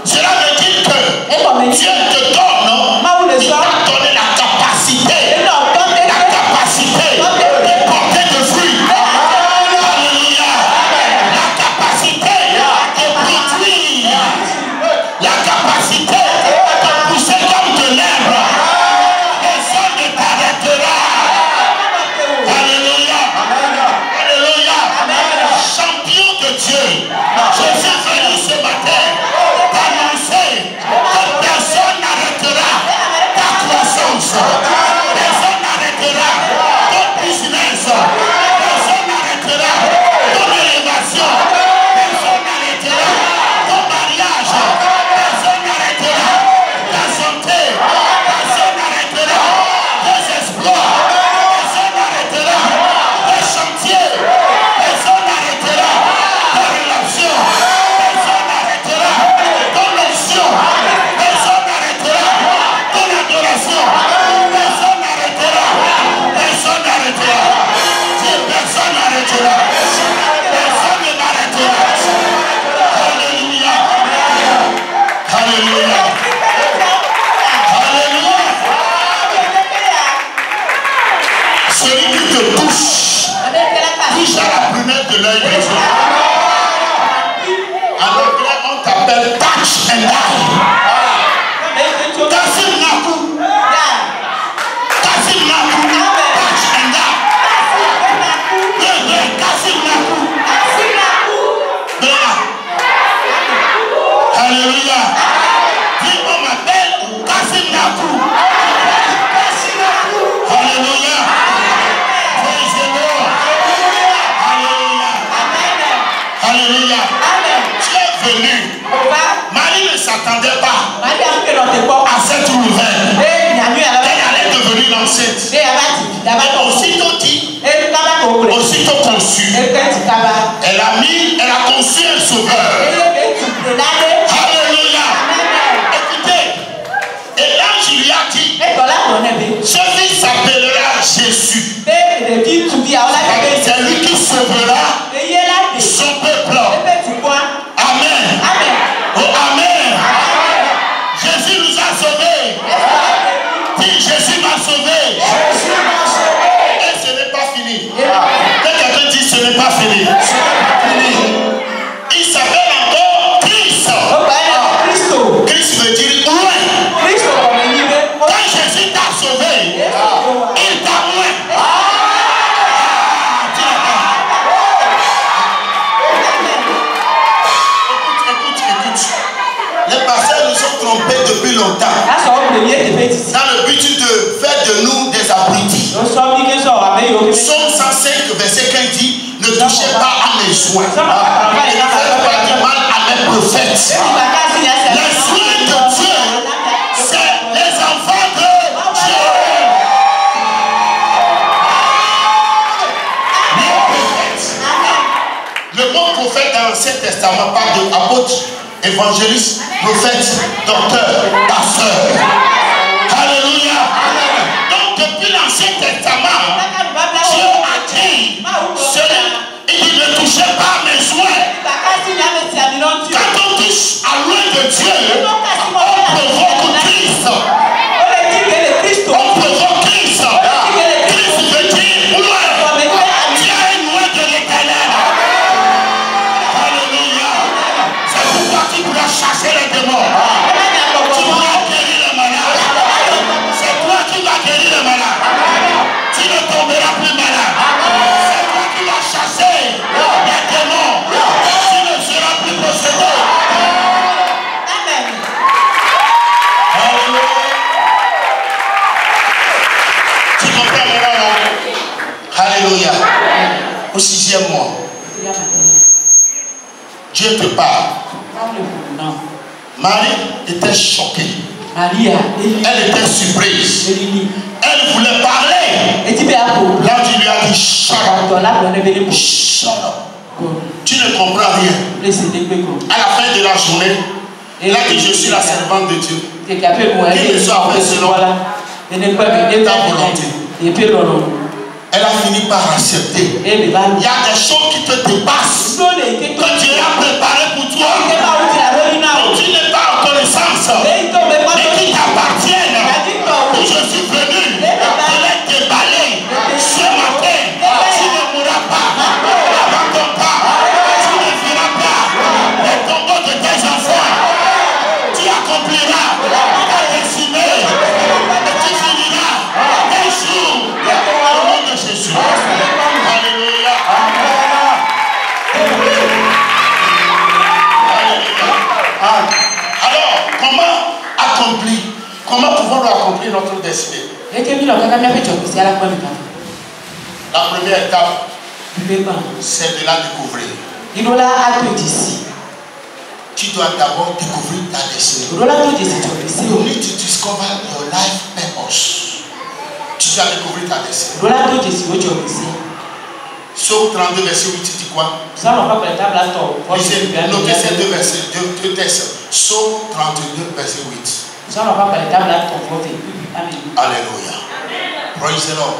Cela veut dire que Dieu te donne, il t'a donné la capacité de porter des fruits. Alléluia. La capacité de produire. La capacité de pousser comme de l'herbe. Personne ne t'arrêtera. Alléluia. Alléluia. Champion de Dieu. Je suis venu ce matin annoncer que personne n'arrêtera ta croissance. Personne n'arrêtera ton business. Personne n'arrêtera ton élévation. Personne n'arrêtera ton mariage. Personne n'arrêtera ta santé. Personne n'arrêtera tes exploits. Personne n'arrêtera tes chantiers. Personne n'arrêtera ta relation. Personne n'arrêtera ton onction. Personne n'arrêtera ton adoration. Personne n'arrêtera. Personne n'arrêtera. Dis, personne n'arrêtera. Personne ne m'arrêtera. Alléluia. Alléluia. Alléluia. Celui qui te touche à la prunelle de l'œil de Dieu. En anglais, on t'appelle touch and die. Kassim Naku. Kassim Naku. Touch and die. Kassim Naku. Alléluia. Dis, on m'appelle Kassim Naku. Alléluia. Praise the Lord. Alléluia. Alléluia. Tu es venu. Marie ne s'attendait pas à cette nouvelle. Elle allait devenir l'enceinte. Aussitôt dit, aussitôt conçu. Elle a conçu un sauveur. Alléluia. Écoutez, et l'ange lui a dit, ce fils s'appellera Jésus. C'est lui qui sauvera son peuple. Amen. Oh, amen. Jésus nous a sauvés. Dis, Jésus m'a sauvé. Et ce n'est pas fini. Quelqu'un dit, ce n'est pas fini. Il s'appelle encore Christ. Christ veut dire loin. Quand Jésus t'a sauvé, il t'a loin. Écoute. Les pasteurs nous ont trompés depuis longtemps. Dans le but de faire de nous des abrutis. Somme 105, verset 15 dit, ne touchez pas à mes soins. Et ne faites pas du mal à mes prophètes. Les soins de Dieu, c'est les enfants de Dieu. Les prophètes. Le mot prophète dans l'Ancien Testament parle de apôtre, évangéliste, prophète, docteur, pasteur. Alléluia. Donc depuis l'Ancien Testament, Dieu a dit, il dit ne touchez pas à mes soins. Quand on touche à loin de Dieu, on provoque Christ. On provoque Christ. Christ veut dire loin. Dieu est loin de l'éternel. Alléluia. C'est pourquoi tu pourras chasser les démons. Tu pourras guérir les malades. C'est toi qui vas guérir les malades. Tu ne tomberas plus malade. C'est toi qui vas chasser les démons. Tu ne seras plus possédé. Alléluia. Tu comprends maintenant? Alléluia. Au 6e mois, Dieu te parle. Marie était choquée. Elle était surprise. Elle voulait parler. L'ange lui a dit, shut up. Tu ne comprends rien. À la fin de la journée, il a dit, je suis la servante de Dieu. Qu'il me soit fait selon ta volonté. Elle a fini par accepter. Il y a des choses qui te dépassent, que Dieu a préparées pour toi. Donc tu n'es pas destinée. La première étape, c'est de la découvrir. Tu dois d'abord découvrir ta destinée. You need to discover your life purpose. Tu dois découvrir ta destinée. Psaume 32, verset 8, tu dis quoi? Lisez, notez ces deux versets, deux textes. Psaume 32, verset 8. Alléluia. Praise the Lord.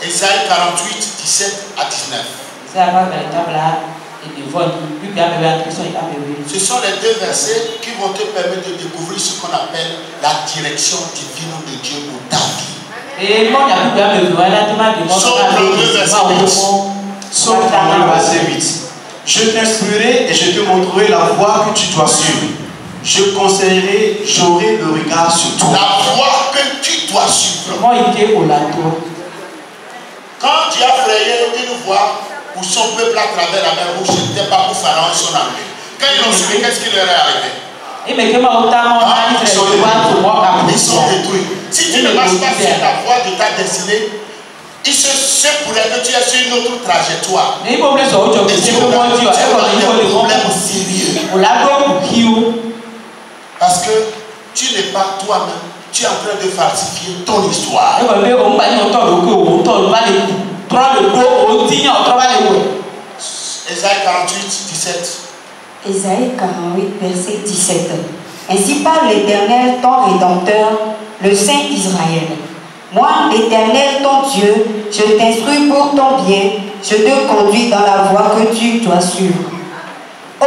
Isaïe 48, 17 à 19. Ce sont les deux versets qui vont te permettre de découvrir ce qu'on appelle la direction divine de Dieu pour ta vie. Psaume 32, verset 8. Je t'instruirai et je te montrerai la voie que tu dois suivre. Je conseillerai, j'aurai le regard sur toi. La voie que tu dois suivre. Quand Dieu a frayé une voie pour son peuple à travers la mer Rouge, ce n'était pas pour Pharaon et son armée. Quand ils l'ont suivi, qu'est-ce qui leur est arrivé? Ils sont détruits. Si tu ne marches pas sur la voie de ta destinée, il se pourrait que tu aies sur une autre trajectoire. Et tu auras des problèmes sérieux. Parce que tu n'es pas toi-même, tu es en train de falsifier ton histoire. Isaïe 48, 17. Isaïe 48, verset 17. Ainsi parle l'Éternel, ton Rédempteur, le Saint Israël. Moi, l'Éternel, ton Dieu, je t'instruis pour ton bien, je te conduis dans la voie que tu dois suivre. Oh,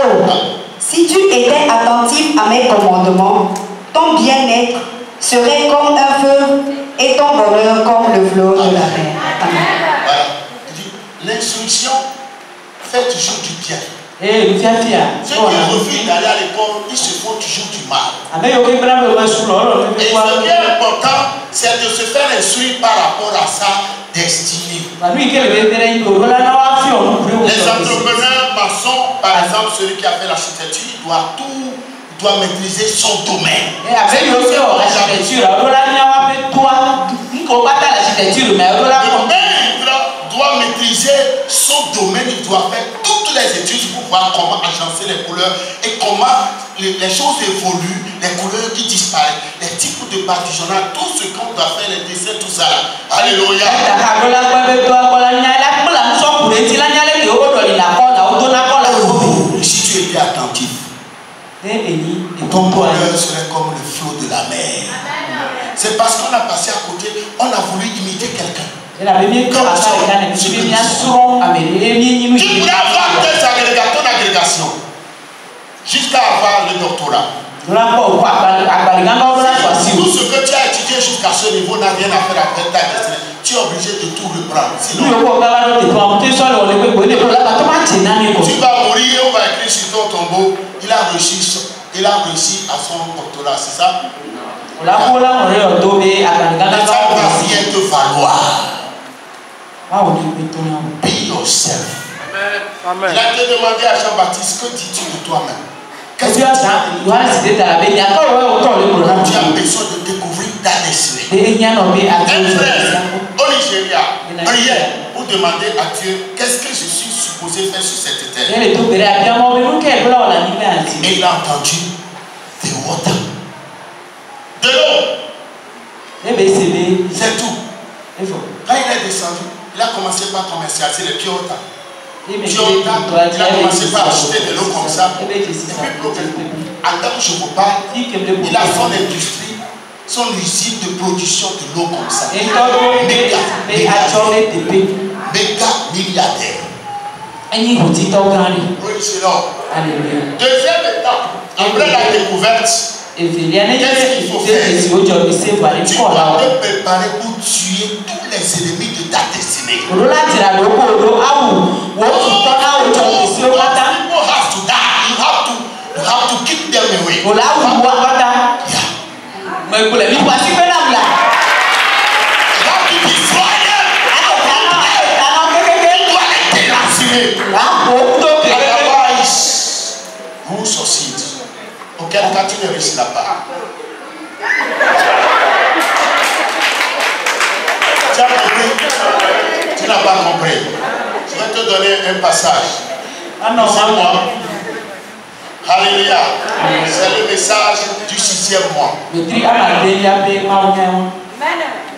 si tu étais attentif à mes commandements, ton bien-être serait comme un feu et ton bonheur comme le flot de la mer. Amen. Voilà. L'instruction fait toujours du bien. Ceux qui refusent d'aller à l'école, ils se font toujours du mal. Et ce qui est important, c'est de se faire instruire par rapport à sa destinée. Les entrepreneurs maçons, par exemple, celui qui a fait l'architecture, il doit maîtriser son domaine. Doit maîtriser son domaine, il doit faire toutes les études pour voir comment agencer les couleurs et comment les choses évoluent, les couleurs qui disparaissent, les types de badigeonnage, tout ce qu'on doit faire, les dessins, tout ça là. Alléluia. Si tu étais attentif, ton bonheur serait comme le flot de la mer. C'est parce qu'on a passé à côté, on a voulu imiter quelqu'un. Tu pourrais avoir ton agrégation jusqu'à avoir le doctorat. Tout ce que tu as étudié jusqu'à ce niveau n'a rien à faire avec ta destinée. Tu es obligé de tout reprendre. Sinon, tu vas mourir et on va écrire sur ton tombeau. Il a réussi à son doctorat, c'est ça? Ça ne va rien te valoir. Be yourself. Amen. Il a été demandé à Jean-Baptiste, que dis-tu de toi-même? Qu'est-ce que tu as besoin de découvrir ta destinée? Un frère au Nigeria, prière pour demander à Dieu qu'est-ce que je suis supposé faire sur cette terre. Et il a entendu the water. De l'eau. C'est tout. Quand il est descendu, il a commencé par commercialiser les Piota. Il a commencé par acheter de l'eau comme ça. Et puis, à temps où je vous parle, il a son industrie, son usine de production de l'eau comme ça. Méga milliardaire. Deuxième étape, après la découverte, qu'est-ce qu'il faut faire? Tu dois te préparer pour tuer tous les ennemis de ta destinée. People have to die. You have to keep them away. Yeah. You have to destroy them. Tu dois les déraciner. Otherwise, vous succède. Auquel cas tu ne réussiras pas. Tu n'as pas compris. Je vais te donner un passage. Moi. Alléluia. C'est le message du 6e mois.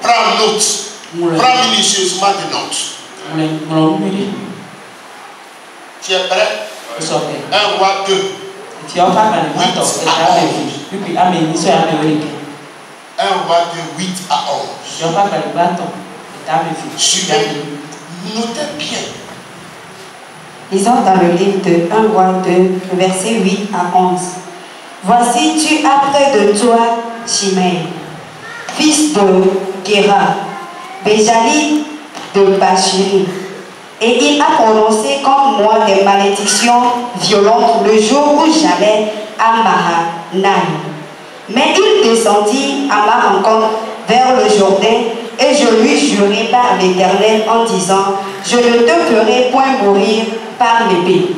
Prends note. Prends minutieusement des notes. Tu es prêt? 1 roi 2. 1 roi de 8 à 11. Suivez. Notez bien. Lisons dans le livre de 1 roi 2, verset 8 à 11. Voici, tu as près de toi Shimei, fils de Guéra, Béjali de Bachiri. Et il a prononcé comme moi des malédictions violentes le jour où j'allais à Mahanaïm. Mais il descendit à ma rencontre vers le Jourdain et je lui jurai par l'Éternel en disant: je ne te ferai point mourir par l'épée.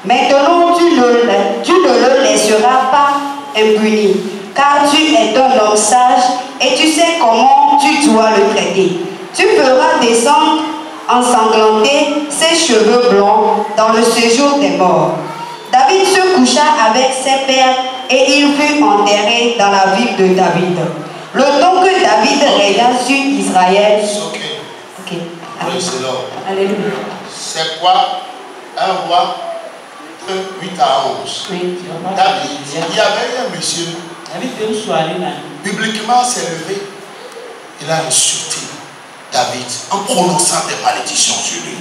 Maintenant tu ne le laisseras pas impuni, car tu es un homme sage et tu sais comment tu dois le traiter. Tu feras descendre ensanglanter ses cheveux blancs dans le séjour des morts. David se coucha avec ses pères et il fut enterré dans la ville de David. Le temps que David régna sur Israël. Ok. Alléluia. C'est quoi? 1 roi 8 à 11. Oui. David, il y avait un monsieur. Bibliquement, s'est levé. Il a insulté David en prononçant des malédictions sur lui.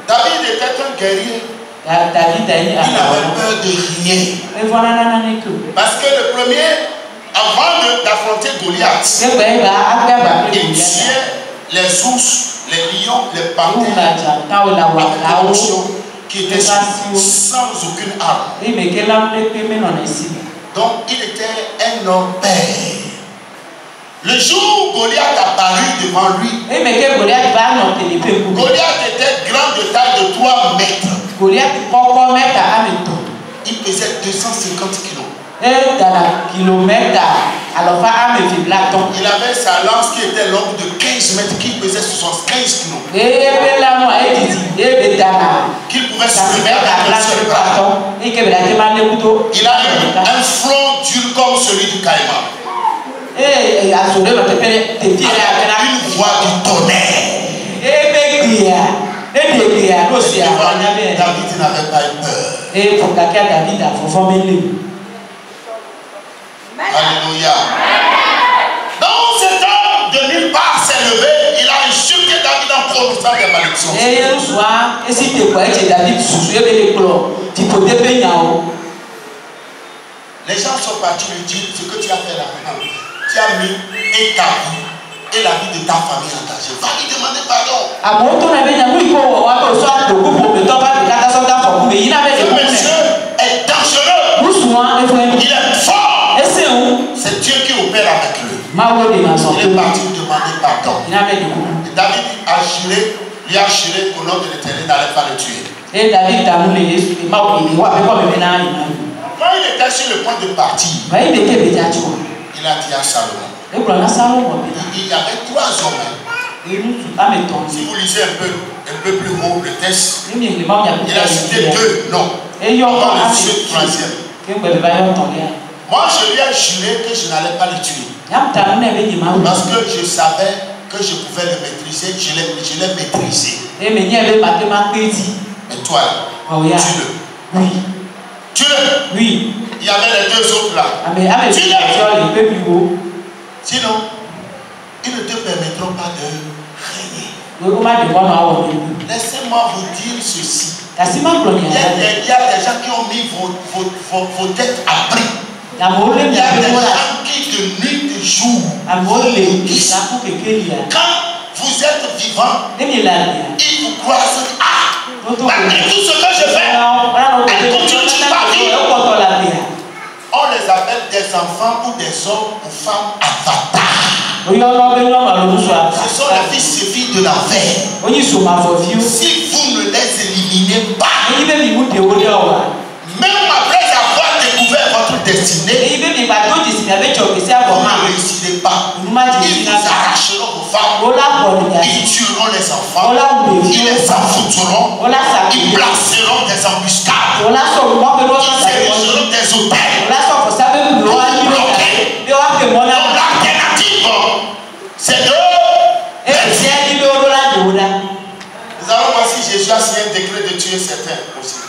David était un guerrier. Il avait peur de rien. Parce que le premier, avant d'affronter Goliath, il tuait les ours, les lions, les panthères, qui étaient sans aucune arme. Donc il était un homme père. Le jour où Goliath apparut devant lui, Goliath était grand de taille de 3 mètres. Il pesait 250 kilos. Il avait sa lance qui était longue de 15 mètres, qui pesait 75 kilos. Qu'il pouvait se lever avec un seul bras. Il a un front dur comme celui du caïman. Une voix du tonnerre. David n'avait pas eu peur. Alléluia. Donc cet homme de nulle part s'est levé. Il a insulté David en prononçant des malédictions. Les gens sont partis lui dire: ce que tu as fait là, tu as mis et ta vie et la vie de ta famille en danger. Va lui demander pardon. Ce monsieur est dangereux. Il est fort. C'est Dieu qui opère avec lui. Il est parti demander pardon. Et David lui a juré qu'au nom de l'Éternel n'allait pas le tuer. Quand il était sur le point de partir, il a dit à Salomon, il y avait 3 hommes. Si vous lisez un peu plus haut le texte, il a cité 2 noms. Avant le 3e. Moi, je lui ai juré que je n'allais pas le tuer. Parce que je savais que je pouvais le maîtriser. Je l'ai maîtrisé. Mais toi, tue-le. Oui. Tue-le. Oui. Il y avait les 2 autres là. Tue-le. Sinon, ils ne te permettront pas de régner. Laissez-moi vous dire ceci. Il y a des gens qui ont mis vos têtes à prix. Il y a des gens qui de nuit et de jour, quand vous êtes vivant, ils vous croisent. Malgré tout ce que je fais, elle continue pas vivre. On les appelle des enfants ou des hommes ou femmes avatars. Ce sont les fils et filles de l'enfer. Si vous ne les éliminez pas, même après avoir découvert votre destinée, vous ne réussirez pas. Ils vous arracheront vos femmes, ils tueront les enfants, ils les envoûteront, ils placeront des embuscades, ils érigeront des hôtels pour bloquer. Donc l'alternative, c'est de... Nous allons voir si Jésus a signé un décret de tuer certains aussi.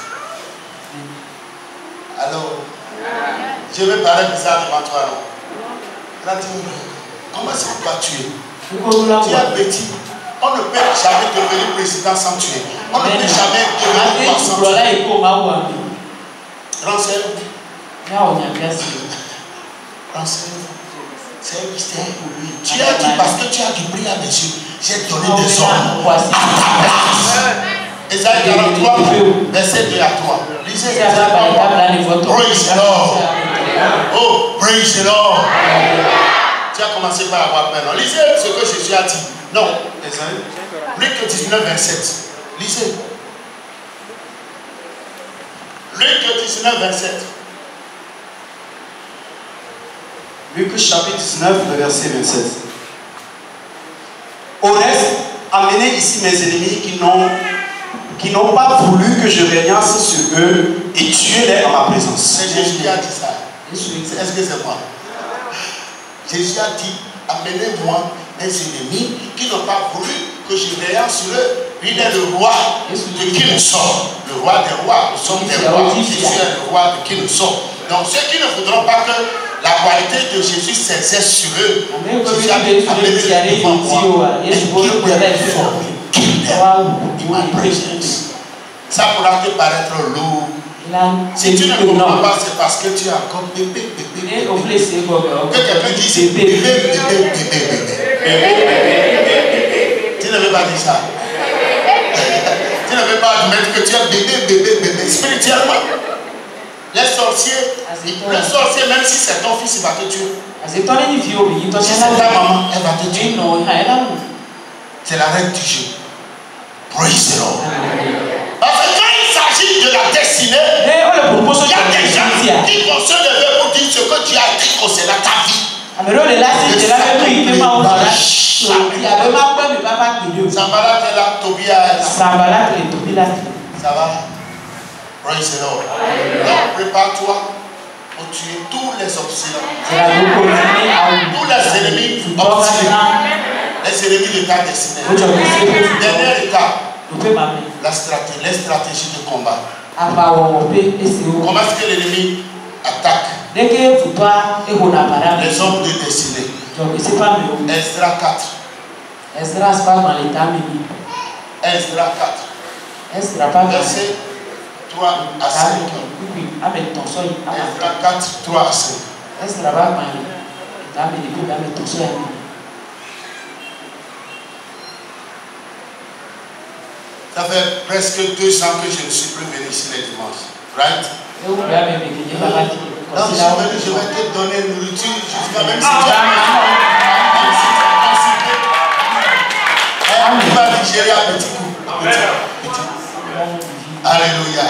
Alors, je vais parler bizarre devant toi. Comment c'est qu'on va tuer? Tu es petit. On ne peut jamais devenir président sans tuer. On ne peut jamais devenir roi sans tuer. Renseigne-vous. C'est un mystère. Tu as dit parce que tu as du prix à mes yeux. J'ai donné des hommes à ta place. Ésaïe 43, verset 2 à 3. Lisez. Praise the Lord. Oh, praise the Lord. Tu as commencé par avoir peur. Non, lisez ce que Jésus a dit. Non, Luc 19, 27. Lisez. Luc 19, 27. Luc chapitre 19, le verset 27. Au reste, amenez ici mes ennemis qui n'ont pas voulu que je régnasse sur eux et tuez-les en ma présence. C'est Jésus qui a dit ça. Est-ce que c'est moi? Jésus a dit, amenez-moi mes ennemis qui n'ont pas voulu que je régnasse sur eux. Il est le roi de qui nous sommes. Le roi des rois. Nous sommes des rois. Jésus est le roi de qui nous sommes. Donc ceux qui ne voudront pas que la qualité de Jésus s'exerce sur eux, Jésus a dit, amenez-les devant moi et qu'il ma présence. Ça pourra te paraître lourd. Si tu ne comprends pas, c'est parce que tu as encore bébé. Que quelqu'un dise bébé. Tu ne veux pas dire ça. Tu ne veux pas admettre que tu as bébé spirituellement. Les sorciers, même si c'est ton fils, il va te tuer. Si c'est ta maman, elle va te tuer. C'est la règle du jeu. Praise the Lord. Parce que quand il s'agit de la destinée, il y a des gens qui vont se lever pour dire ce que Dieu a écrit concernant ta vie. Sambalat est là, Tobias est là. Ça va? Praise the Lord. Donc prépare-toi pour tuer tous les obstinats. Tous les ennemis obstinats. Les ennemis de ta destinée. Dernière étape. Les stratégies de combat. Comment est-ce que l'ennemi attaque les hommes de destinée? Esdras 4. Esdras 4. Verset 3 à 5. Esdras 4, 3 à 5. Ça fait presque 2 ans que je ne suis plus venu ici les dimanches. Right? Donc je suis venu, je vais te donner nourriture jusqu'à même si tu as tu vas digérer un petit coup. Alléluia.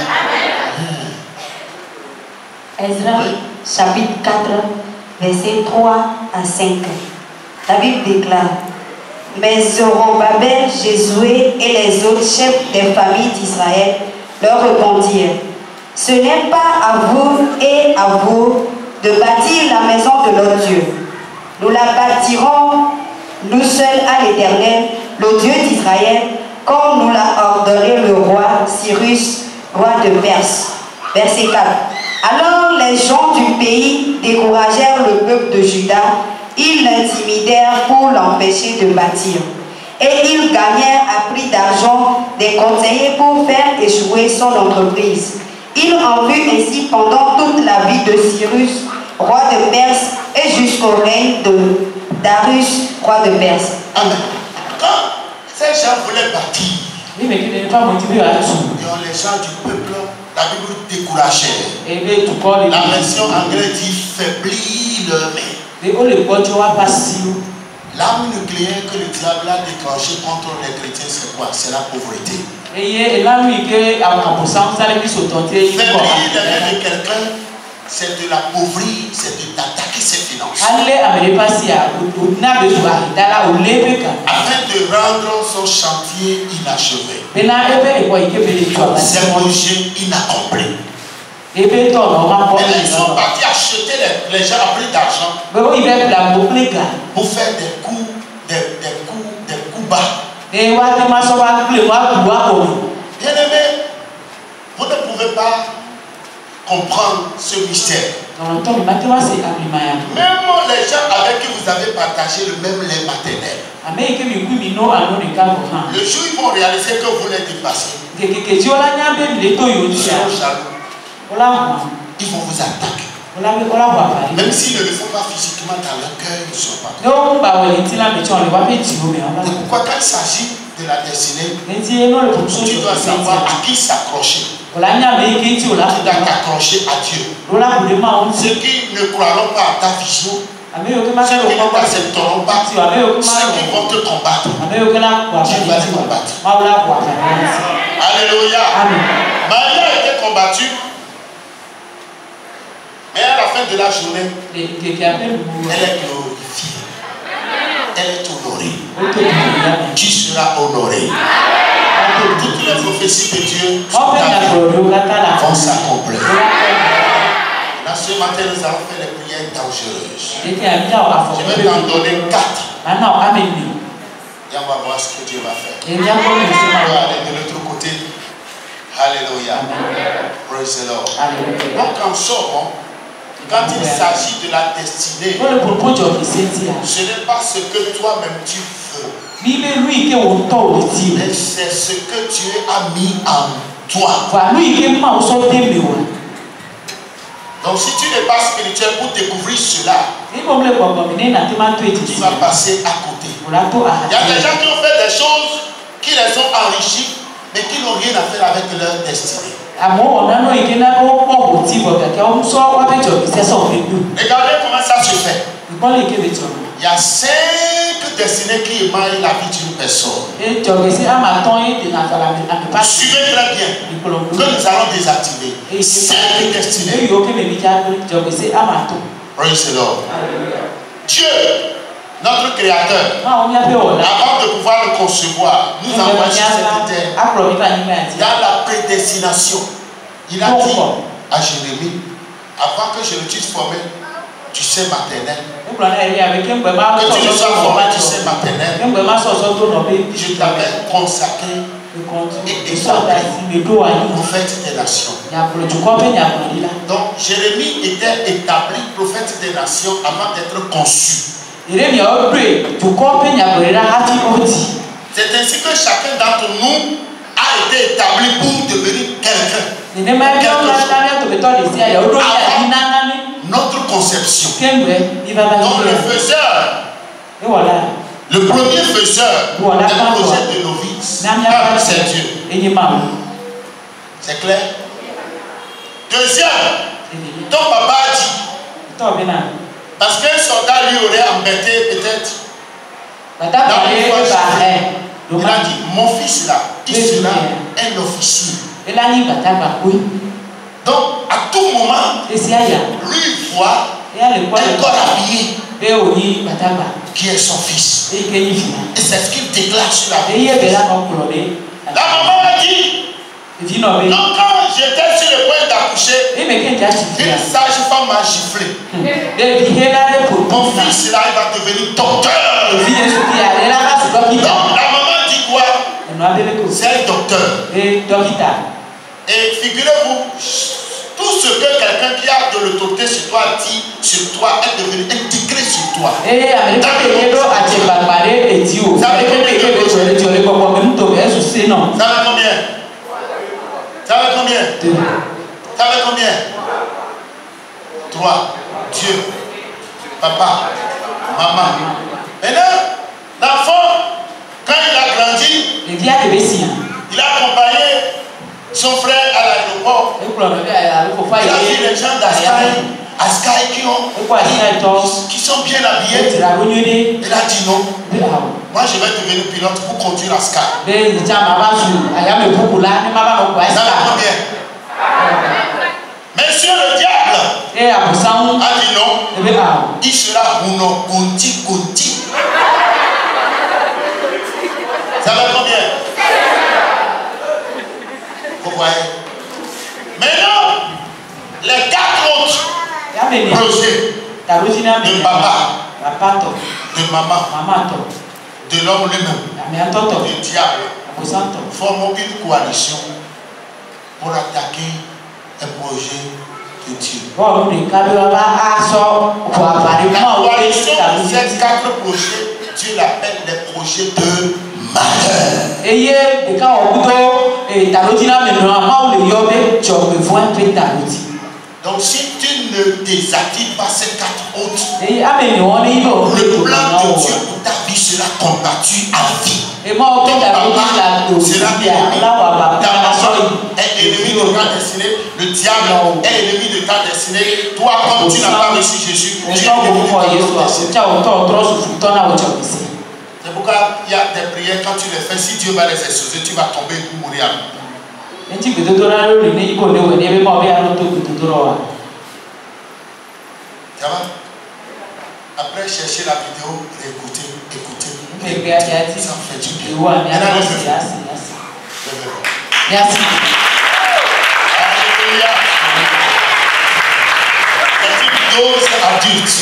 Esdras, chapitre 4, versets 3 à 5. La Bible déclare: mais Zorobabel, Josué et les autres chefs des familles d'Israël leur répondirent: ce n'est pas à vous et à vous de bâtir la maison de notre Dieu. Nous la bâtirons nous seuls à l'Éternel, le Dieu d'Israël, comme nous l'a ordonné le roi Cyrus, roi de Perse. Verset 4. Alors les gens du pays découragèrent le peuple de Juda. Ils l'intimidèrent pour l'empêcher de bâtir. Et ils gagnèrent à prix d'argent des conseillers pour faire échouer son entreprise. Il en fut ainsi pendant toute la vie de Cyrus, roi de Perse, et jusqu'au règne de Darius, roi de Perse. Amen. Quand ces gens voulaient bâtir, les gens du peuple, la Bible décourageait. La version anglaise dit faiblir leur main. L'arme nucléaire que le diable a déclenchée contre les chrétiens, c'est quoi? C'est la pauvreté. Faiblir les mains de quelqu'un, c'est de l'appauvrir, c'est de d'attaquer ses finances. finances. Afin de rendre son chantier inachevé. Ses projets inaccomplis. Et là, ils sont partis acheter les gens à prix d'argent pour faire des coups bas. Bien aimé, vous ne pouvez pas comprendre ce mystère. Même les gens avec qui vous avez partagé le même lait maternel, le jour où ils vont réaliser que vous les dépassez, ils seront jaloux. Ils vont vous attaquer. Même s'ils ne le font pas physiquement, dans leur cœur, ils ne sont pas. C'est pourquoi quand il s'agit de la destinée, tu dois savoir à qui s'accrocher. Tu dois t'accrocher à Dieu. Ceux qui ne croiront pas à ta vision, ceux qui ne t'accepteront pas, ceux qui vont te combattre, Dieu va les combattre. Alléluia. Marie a été combattue. Mais à la fin de la journée, elle est glorifiée. Elle est honorée. Tu seras honoré. Toutes les prophéties de Dieu vont s'accomplir. Là, ce matin, nous allons faire les prières dangereuses. Je vais t'en donner 4. Et on va voir ce que Dieu va faire. On va aller de l'autre côté. Alléluia. Praise the Lord. Donc, en somme, quand il s'agit de la destinée, ce n'est pas ce que toi-même tu veux, mais c'est ce que Dieu a mis en toi. Donc si tu n'es pas spirituel pour découvrir cela, tu vas passer à côté. Il y a des gens qui ont fait des choses qui les ont enrichis, mais qui n'ont rien à faire avec leur destinée. Regardez comment ça se fait. Il y a 5 destinées qui émaillent la vie d'une personne. Suivez très bien que nous allons désactiver 5 destinées. Praise the Lord. Dieu, notre Créateur, avant de pouvoir le concevoir, nous envoyons sur cette terre dans la prédestination. Il a dit à Jérémie, avant que je le dise formé, tu sais maternel. Que tu ne sois formé, tu sais maternel. Je t'avais consacré et établi prophète des nations. Donc Jérémie était établi prophète des nations avant d'être conçu. C'est ainsi que chacun d'entre nous a été établi pour devenir quelqu'un. Notre conception. Donc le faiseur, le premier faiseur des projets de nos vies, c'est Dieu. C'est clair? Deuxième, ton papa a dit, parce qu'un soldat lui aurait embêté peut-être. Il a dit, mon fils là, il sera un officier. Donc, à tout moment, lui voit un corps habillé qui est son fils. Et c'est ce qu'il déclare sur la vie. La maman a dit, donc quand j'étais sur le point d'accoucher, une sage-femme m'a giflé. Mon fils là, il va devenir docteur. Donc, la maman dit quoi? C'est un docteur. Et figurez-vous, tout ce que quelqu'un qui a de l'autorité sur toi dit sur toi est devenu intégré sur toi. Vous savez combien? Vous savez combien? 3. Dieu, papa, maman. Maintenant, l'enfant, quand il a grandi, il a accompagné son frère à l'aéroport. Il a vu les gens d'Askai qui sont bien habillés. Il a dit non. Moi je vais devenir pilote pour conduire Askai. Vous savez combien? Monsieur le diable, a dit non. Il sera Huno Konti Konti. Ça va combien? Vous voyez? Maintenant, les 4 autres projets de papa, de maman, de l'homme lui-même, du diable, forment une coalition pour attaquer un projet de Dieu. La coalition de ces 4 projets, Dieu l'appelle les projets de malheur. Donc si tu ne désactives pas ces 4 autres, le plan de Dieu pour ta vie sera combattu à vie. Ton papa sera ennemi. Ta maman est ennemi de ta destinée. Le diable est ennemi de ta destinée. Toi, comme tu n'as pas reçu Jésus, tu es ennemi de ta destinée. C'est pourquoi il y a des prières, quand tu les fais, si Dieu va les exaucer, tu vas tomber pour mourir. Ça va? Après, chercher la vidéo, écouter. Ça fait du bien. Merci. Alléluia. C'est une dose adulte.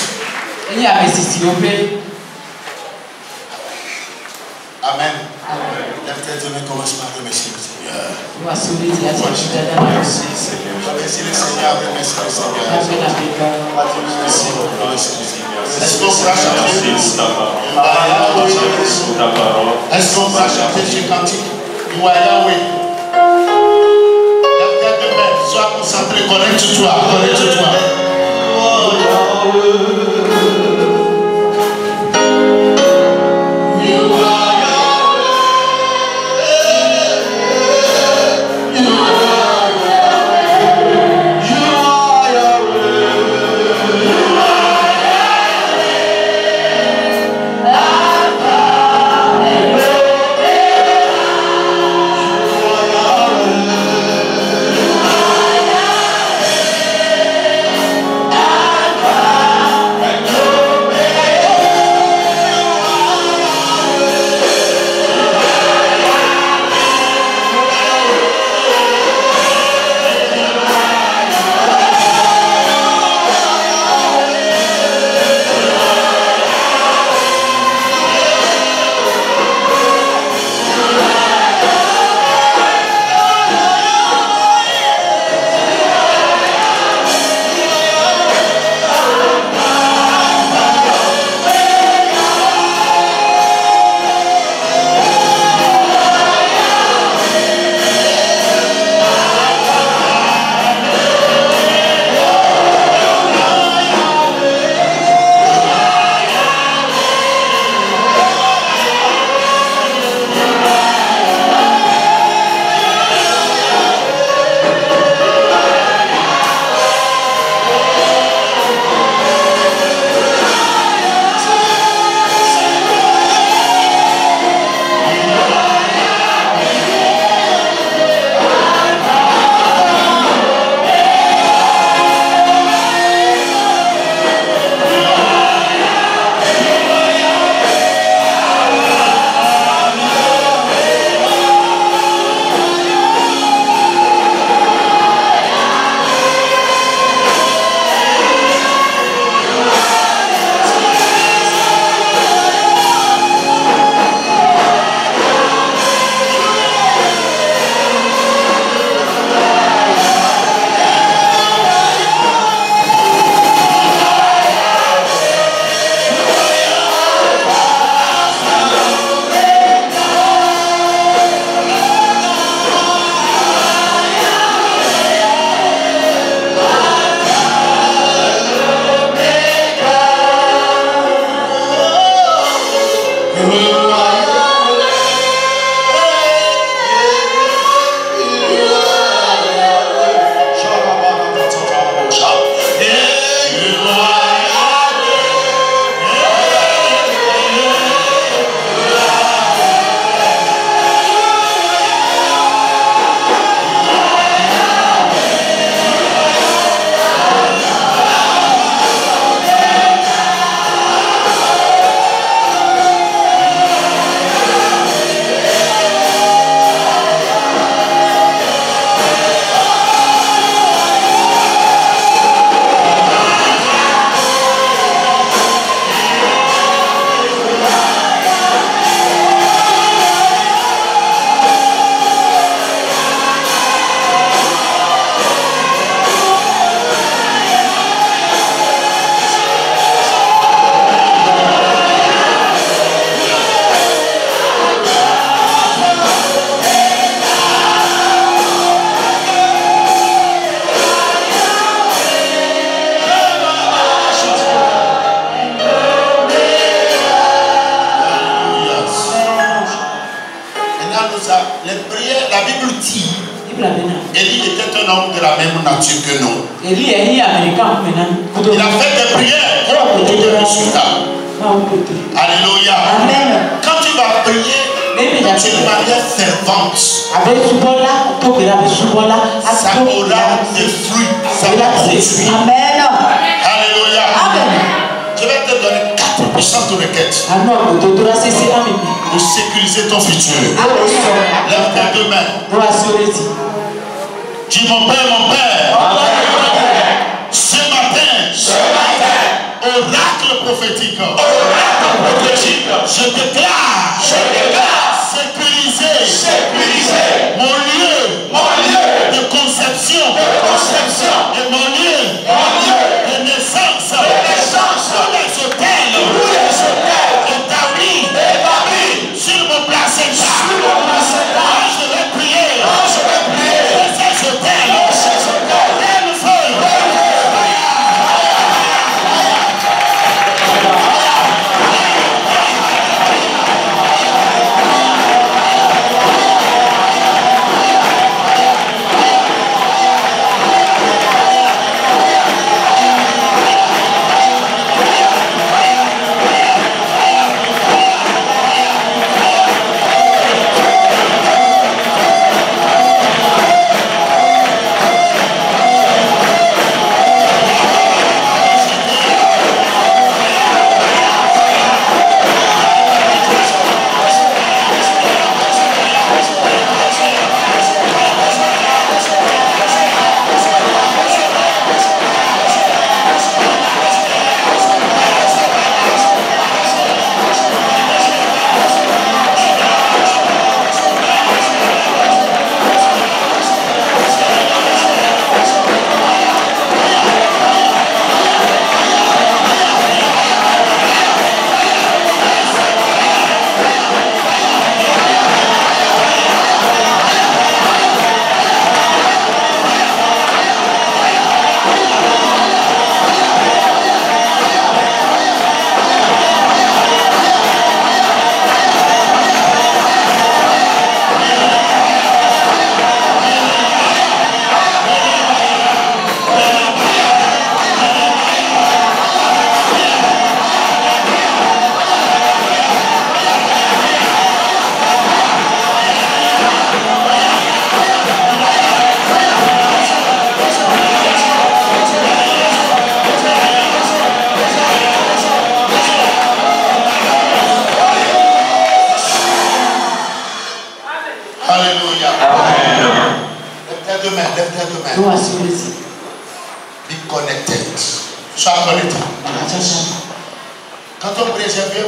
Amen. Lève tes mains, commence par remercier le Seigneur. Merci le Seigneur, remercie le Seigneur. Est-ce qu'on pourra chanter? Est-ce qu'on pourra chanter ce cantique? Yahweh. Lève tes mains, sois concentré, connecte-toi. homme de la même nature que nous. Il a fait des prières pour des résultats. Alléluia. Amen. Quand tu vas prier d'une manière fervente, ça aura des fruits, ça va produire. Amen. Alléluia. Amen. Je vais te donner 4 puissantes requêtes pour sécuriser ton futur. Lève tes deux mains. Dis mon Père, ce matin, oracle prophétique, je déclare sécuriser mon lieu de conception et mon lieu de naissance pour les hôtels établis sur mon placenta. Je vais prier pour ces hôtels. Quel feu! Be connected. Sois connecté. Quand on prie, j'ai vu